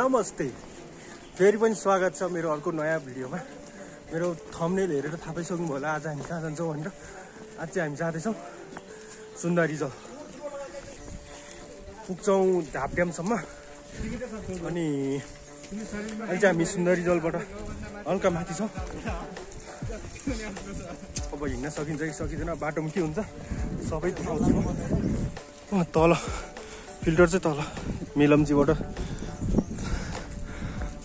नमस्ते, फेरि पनि स्वागत छ मेरो अर्को नयाँ भिडियोमा। मेरो थम्बनेल हेरेर थाहा पाइसक्नु होला आज हामी कहाँ जान्छौँ भनेर। आज चाहिँ हामी जाँदैछौँ सुन्दरी जल, पुग्छौँ झाप ड्यामसम्म। अनि अहिले चाहिँ हामी सुन्दरी जलबाट हल्का माथि छौँ। अब हिँड्न सकिन्छ कि सकिँदैन, बाटोमा के हुन्छ सबै देखाउँछु म। तल फिल्टर चाहिँ तल मेलम्चीबाट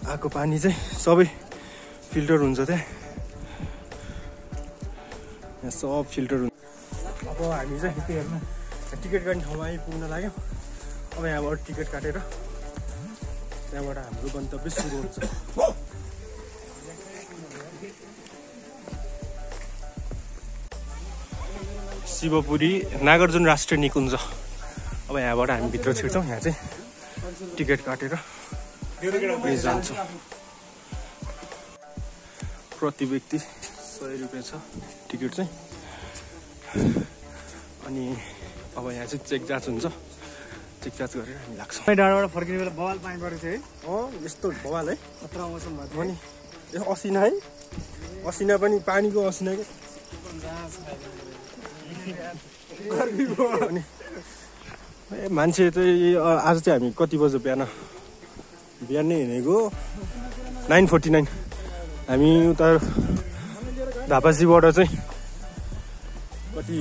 आएको पानी चाहिँ सबै फिल्टर हुन्छ त्यहाँ, सब फिल्टर हुन्छ। अब हामी चाहिँ टिकट काट्ने ठाउँमा आइपुग्न लाग्यौँ। अब यहाँबाट टिकट काटेर त्यहाँबाट हाम्रो गन्तव्य सुरु हुन्छ। शिवपुरी नागार्जुन राष्ट्रिय निकुञ्ज। अब यहाँबाट हामी भित्र छिर्छौँ। यहाँ चाहिँ टिकट काटेर जान्छौँ। प्रति व्यक्ति 100 रुपियाँ छ टिकट चाहिँ। अनि अब यहाँ चाहिँ चेक जाँच हुन्छ, चेक जाँच गरेर हामी लाग्छौँ। डाँडाबाट फर्किने बेला बवाल पानी परेको थियो है। यस्तो बवाल है, खतरा मौसम भएको अनि यो असिना है, असिना पनि पानीको असिना के। अनि मान्छे चाहिँ आज चाहिँ हामी कति बजे बिहान नै हिँडेको 9:49। हामी उता धापासीबाट चाहिँ कति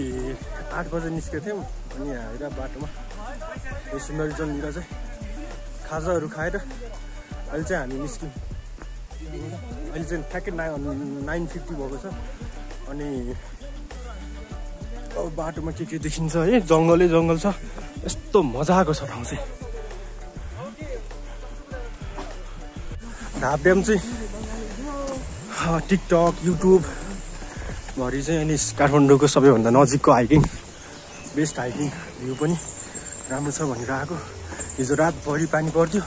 8 बजे निस्केको थियौँ। अनि यहाँ आएर बाटोमा यो सुन्दरी जलनिर चाहिँ खाजाहरू खाएर अहिले चाहिँ हामी निस्क्यौँ। अहिले चाहिँ ठ्याक्कै 9:50 भएको छ। अनि अब बाटोमा के देखिन्छ है, जङ्गलै जङ्गल छ। यस्तो मजाको छ ठाउँ चाहिँ। झाप ड्याम चाहिँ टिकटक युट्युब भरि चाहिँ अहिले काठमाडौँको सबैभन्दा नजिकको हाइकिङ, बेस्ट हाइकिङ, भ्यू पनि राम्रो छ भनेर आएको। हिजो रातभरि पानी पर्थ्यो,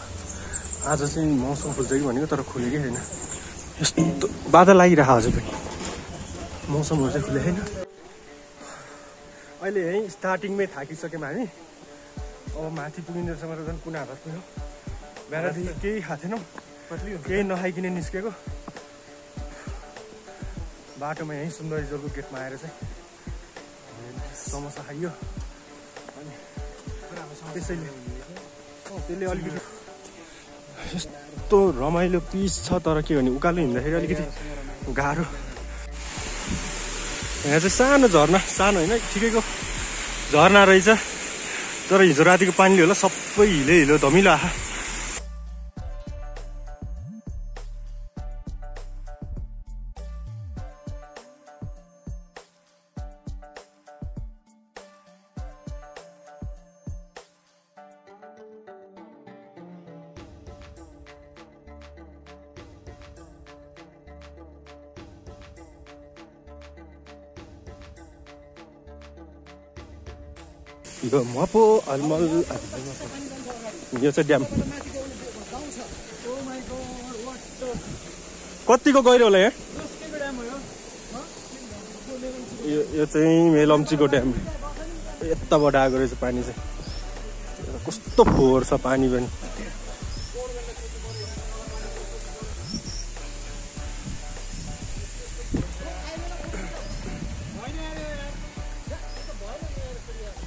आज चाहिँ मौसम खुल्छ कि भनेको तर खुलेकै छैन। यस्तो बादल आइरहेको अझै पनि, मौसमहरू चाहिँ खुलेको छैन। अहिले यहीँ स्टार्टिङमै थाकिसक्यौँ हामी। अब माथि पुगिँदैसम्म त झन् कुना हात पुग्यो। बिहानदेखि केही खाएको थिएनौँ, केही नखाइकन निस्केको। बाटोमा यहीँ सुन्दरी जलको गेटमा आएर चाहिँ समोसा खाइयो। अनि त्यसले अलिकति यस्तो रमाइलो पिस छ। तर के भने उकालो हिँड्दाखेरि अलिकति गाह्रो। यहाँ चाहिँ सानो झरना, सानो होइन ठिकैको झरना रहेछ। तर हिजो रातिको पानीले होला सबै हिलो धमिलो आयो। यो मपो अलमल यो चाहिँ ड्याम कतिको गहिरो होला यहाँ? यो चाहिँ मेलम्चीको ड्याम। यताबाट आएको रहेछ पानी चाहिँ। कस्तो फोहोर छ पानी पनि।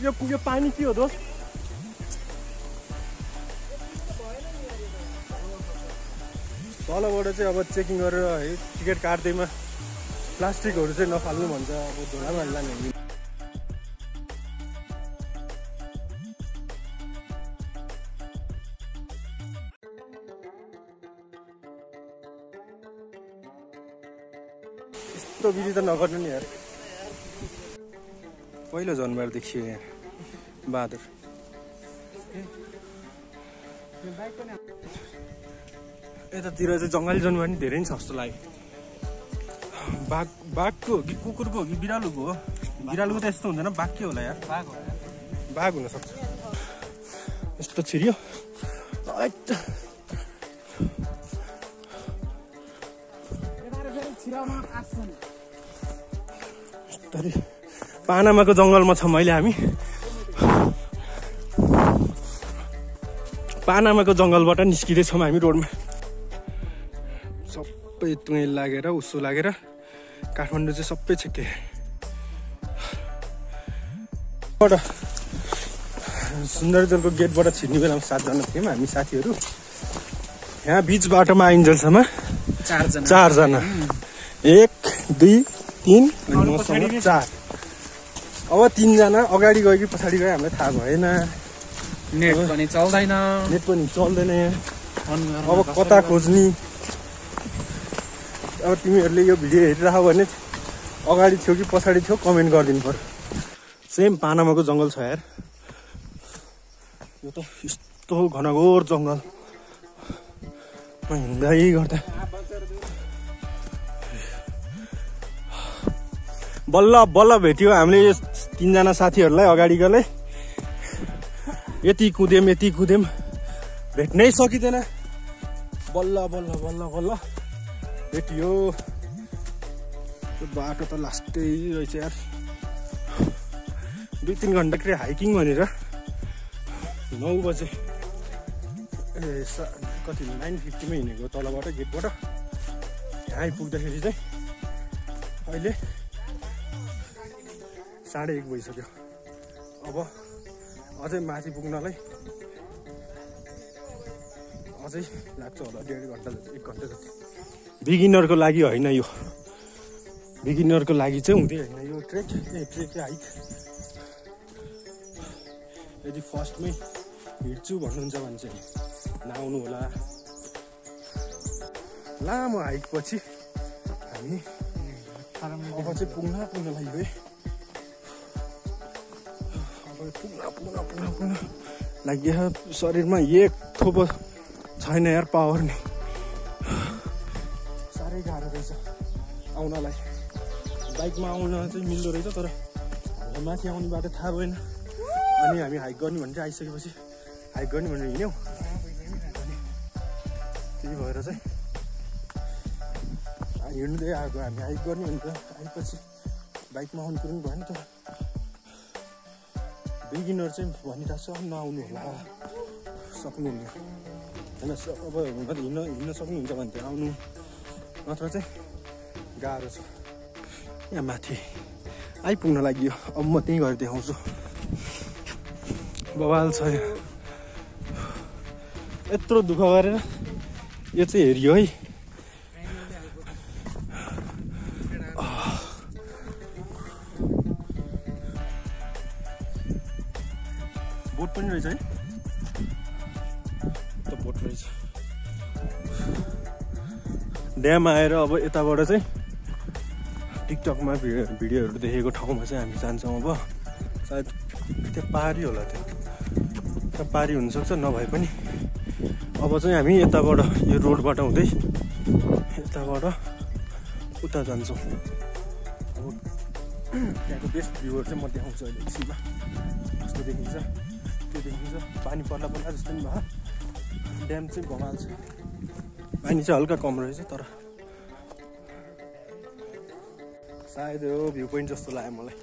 यो पानी के हो दोस्त? तलबाट चाहिँ अब चेकिङ गरेर है टिकट काट्दैमा प्लास्टिकहरू चाहिँ नफाल्नु भन्छ। अब धुलामा लाने यस्तो विधि त नगर्नु नि यार। पहिलो जन्मेर देखियो यहाँ बाँदर। यतातिर चाहिँ जङ्गली जनावर पनि धेरै छ जस्तो लाग्यो। बाघको हो कि कुकुरको हो कि बिरालुको हो? बिरालुको त यस्तो हुँदैन, बाघ के होला यार? बाघ हुनसक्छ। यस्तो छिरियो पानामाको जङ्गलमा छ। हामी पानामाको जङ्गलबाट निस्किँदैछौँ हामी रोडमा। सबै तुइँ लागेर उसो लागेर काठमाडौँ चाहिँ सबै छेके। सुन्दरजलको गेटबाट छिर्ने बेलामा 7 जना थियौँ हामी साथीहरू। यहाँ बिच बाटोमा आइन्जेलसम्म 4 जना। 1 2 3 अनि मसँग 4। अब 3 जना अगाडि गयो कि पछाडि गयो हामीलाई थाहा भएन। नेट पनि चल्दैन यहाँ। अब कता खोज्ने? अब तिमीहरूले यो भिडियो हेरिराख भने अगाडि थियो कि पछाडि थियो कमेन्ट गरिदिनु पर्यो। सेम पानामाको जङ्गल छ यार। यो त यस्तो घनघोर जङ्गलमा हिँड्दै गर्दा बल्ल बल्ल भेट्यो हामीले 3 जना साथीहरूलाई। अगाडि गए यति कुद्यौँ भेट्नै सकिँदैन। बल्ल बल्ल बल्ल बल्ल भेटियो। त्यो बाटो त लास्टै रहेछ यार। 2-3 घन्टा के हाइकिङ भनेर 9 बजे कति 9:50मा हिँडेको तलबाट गेटबाट। यहाँ आइपुग्दाखेरि चाहिँ अहिले 1:30 भइसक्यो। अब अझै माथि पुग्नलाई अझै लाग्छ होला 1.5 घन्टा जति 1 घन्टा जति। बिगिनरको लागि होइन यो, बिगिनरको लागि चाहिँ हुँदै होइन यो ट्रेक हाइक। यदि फर्स्टमै हिँड्छु भन्नुहुन्छ भने चाहिँ नआउनु होला। लामो हाइक पछि हामी अब चाहिँ पुग्न लागि पुग्न लागि शरीरमा एक थोप छैन यार पावर नि। साह्रै गाह्रो रहेछ आउनलाई। बाइकमा आउन चाहिँ मिल्दो रहेछ तर माथि आउने बाटो थाहा भएन। अनि हामी हाइक गर्ने भनेर आइसकेपछि हाइक गर्ने भनेर हिँड्यौँ। त्यही भएर चाहिँ हिँड्दै आएको हामी हाइक गर्ने भनेर आएपछि बाइकमा आउनु कुरो पनि भएन। तर बिगिनर चाहिँ भनिरहेको छ नआउनु होला, सक्नुहुन्न होइन। अब हिँड्न सक्नुहुन्छ भने चाहिँ आउनु, नत्र चाहिँ गाह्रो छ। यहाँ माथि आइपुग्न लाग्यो। अब म त्यहीँ गएर देखाउँछु। बवाल छ यत्रो दुःख गरेर यो चाहिँ हेरियो है। बोट पनि रहेछ है, त बोट रहेछ। ड्याम आएर अब यताबाट चाहिँ टिकटकमा भिडियोहरू देखेको ठाउँमा चाहिँ हामी जान्छौँ। अब सायद त्यो पारी होला, त्यो पारी हुनसक्छ नभए पनि। अब चाहिँ हामी यताबाट यो रोडबाट हुँदै यताबाट उता जान्छौँ। अब त्यहाँको बेस्ट भ्यूहरू चाहिँ म देखाउँछु अहिले एकछिनमा। कस्तो देखिन्छ त्यो देखिन्छ। पानी पर्ला जस्तो पनि भयो। ड्याम चाहिँ बवाल छ। पानी चाहिँ हल्का कम रहेछ तर सायद यो भ्यू पोइन्ट जस्तो लाग्यो मलाई।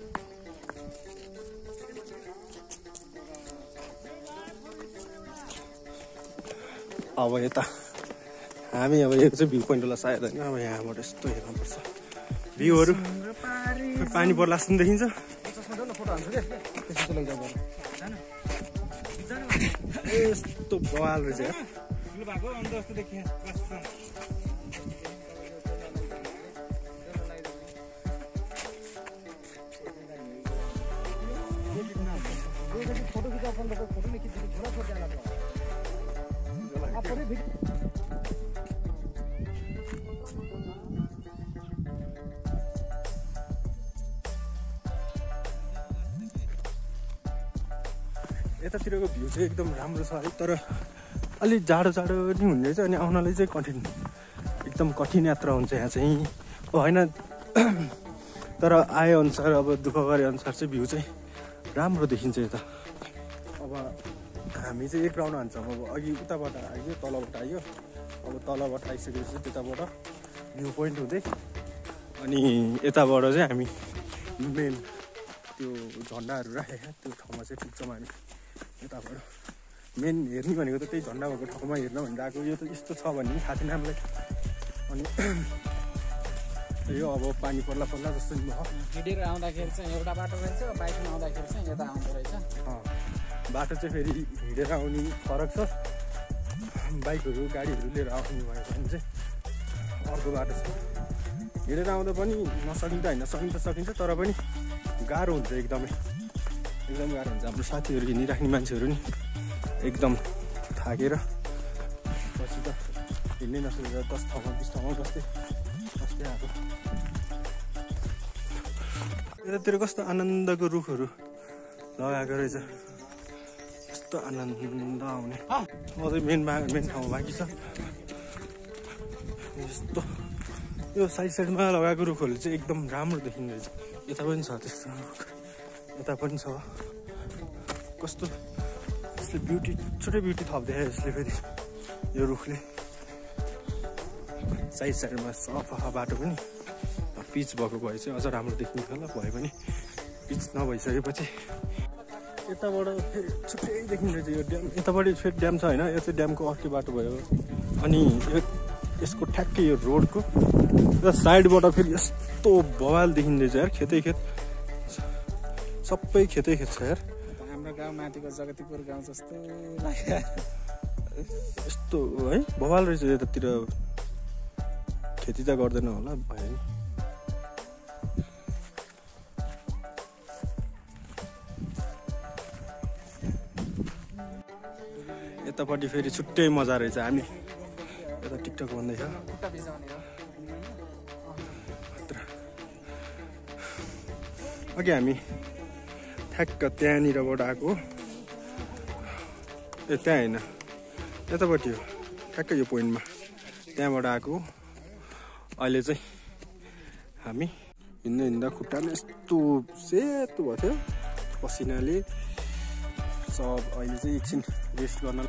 अब यता हामी अब यो चाहिँ भ्यू पोइन्ट होला सायद होइन। अब यहाँबाट यस्तो हेर्नुपर्छ भ्यूहरू। पानी पर्ला जस्तो देखिन्छ। यस्तो बवाल रहेछ यार। फोटो खींचा फोन फोटो नहीं खींची थोड़ा छोड़ जाना था आप पूरे वीडियो यतातिरको भ्यू चाहिँ एकदम राम्रो छ है, तर अलिक जाडो नि हुने रहेछ अनि आउनलाई चाहिँ एकदम कठिन यात्रा हुन्छ यहाँ चाहिँ होइन। तर आएअनुसार अब दुःख गरे अनुसार चाहिँ भ्यू चाहिँ राम्रो देखिन्छ यता। अब हामी चाहिँ एक राउन्ड हान्छौँ। अब अघि उताबाट आयो, तलबाट आयो, अब तलबाट आइसकेपछि त्यताबाट भ्यू पोइन्ट हुँदै अनि यताबाट चाहिँ हामी मेन त्यो झन्डाहरू राखेका त्यो ठाउँमा चाहिँ पुग्छौँ हामी। यताबाट मेन हेर्ने भनेको त त्यही झन्डा भएको ठाउँमा हेर्न भनेर आएको। यो त यस्तो छ भन्ने पनि थाहा थिएन हामीलाई। अनि यो अब पानी पर्ला जस्तो नि भयो। हिँडेर आउँदाखेरि चाहिँ एउटा बाटो रहेछ, बाइकमा आउँदाखेरि चाहिँ यता आउँदो रहेछ। बाटो चाहिँ फेरि हिँडेर आउने फरक छ, बाइकहरू गाडीहरू लिएर आउने भयो भने चाहिँ अर्को बाटो छ। हिँडेर आउँदा पनि नसकिन्छ होइन, सकिन्छ तर पनि गाह्रो हुन्छ, एकदम गाह्रो हुन्छ। हाम्रो साथीहरू हिँडिराख्ने मान्छेहरू नि एकदम थाकेर पछि त हिँड्नै नसकेर 10 ठाउँमा 20 ठाउँमा बस्दै आएको। यतातिर कस्तो आनन्दको रुखहरू लगाएको रहेछ, कस्तो आनन्द आउने। अझै मेन ठाउँ बाँकी छ। यस्तो यो साइडमा लगाएको रुखहरू चाहिँ एकदम राम्रो देखिने रहेछ। यता पनि छ त्यस्तो रुख, यता पनि छ। कस्तो यसले छुट्टै ब्युटी थप्दै यसले फेरि यो रुखले। साइडमा सफा बाटो पनि पिच भएको भए चाहिँ अझ राम्रो देखिन्छ होला। भए पनि पिच नभइसकेपछि यताबाट फेरि छुट्टै देखिने रहेछ यो ड्याम। यतापट्टि फेरि ड्याम छ होइन, यो चाहिँ ड्यामको अर्कै बाटो भयो। अनि यसको ठ्याक्कै यो रोडको र साइडबाट फेरि यस्तो बवाल देखिँदै छ यार, खेतै खेत, सबै खेतै खेत छ यार। हाम्रो गाउँ माथिको जगतिपुर गाउँ जस्तो लाग्यो यस्तो है, बवाल रहेछ। यतातिर खेती त गर्दैन होला भयो नि। यतापट्टि फेरि छुट्टै मजा रहेछ। हामी यता टिकटक भन्दैछ। अघि हामी ठ्याक्क त्यहाँनिरबाट आएको, त्यहाँ होइन यतापट्टि हो ठ्याक्क यो पोइन्टमा, त्यहाँबाट आएको। अहिले चाहिँ हामी हिँड्दा खुट्टा नै यस्तो सेतो भएको थियो पसिनाले। सब अहिले चाहिँ एकछिन रेस्ट गर्न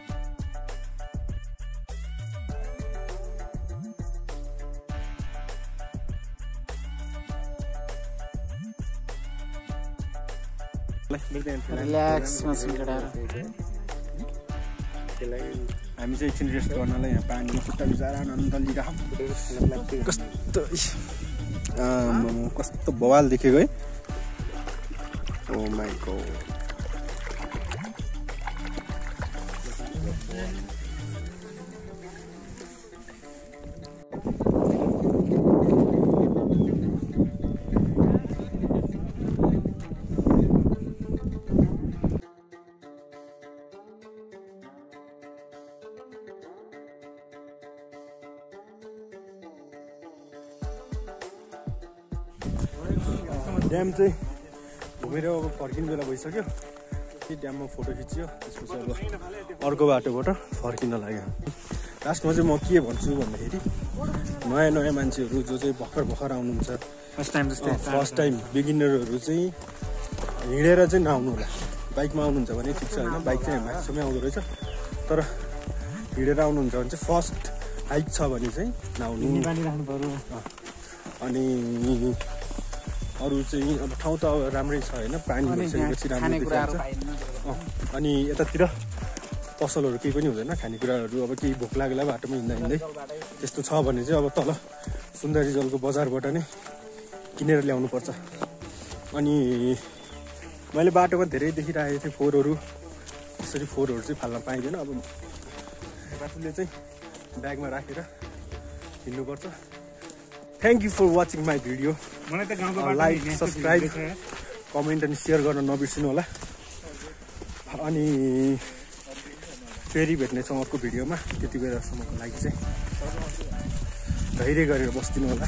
रिल्याक्समा सिलगढाएर हामी चाहिँ एकछिन रेस्ट गर्नलाई यहाँ पानीमा खुट्टा बिचार आनन्द लिइरहेको। कस्तो बवाल देखेको है। ओ माई गॉड। ड्याम चाहिँ घुमेर अब फर्किने बेला भइसक्यो। ड्याममा फोटो खिच्यो, त्यसपछि अब अर्को बाटोबाट फर्किन लाग्यो। लास्टमा चाहिँ म के भन्छु भन्दाखेरि नयाँ मान्छेहरू जो चाहिँ भर्खर आउनुहुन्छ, फर्स्ट टाइम बिगिनरहरू चाहिँ हिँडेर चाहिँ नआउनु होला। बाइकमा आउनुहुन्छ भने ठिक छ होइन, बाइक चाहिँ माथिसम्मै आउँदो रहेछ। तर हिँडेर आउनुहुन्छ भने चाहिँ फर्स्ट हाइक छ भने चाहिँ नआउनु। अनि अरू चाहिँ अब ठाउँ त अब राम्रै छ होइन, पानी भइसकेपछि राम्रो देखिन्छ। अनि यतातिर पसलहरू केही पनि हुँदैन, खानेकुराहरू अब केही भोक लाग्ला बाटोमा हिँड्दै त्यस्तो छ भने चाहिँ अब तल सुन्दरी जलको बजारबाट नै किनेर ल्याउनुपर्छ। अनि मैले बाटोमा धेरै देखिरहेको थिएँ फोहोरहरू, यसरी फोहोरहरू चाहिँ फाल्न पाइँदैन। अब आफूले चाहिँ ब्यागमा राखेर हिँड्नुपर्छ। Thank you for watching my video. Like, subscribe, comment अनि सेयर गर्न नबिर्सिनु होला। अनि फेरि भेट्नेछौँ अर्को भिडियोमा। त्यति बेलासम्मको लागि चाहिँ धैर्य गरेर बस्दिनु होला।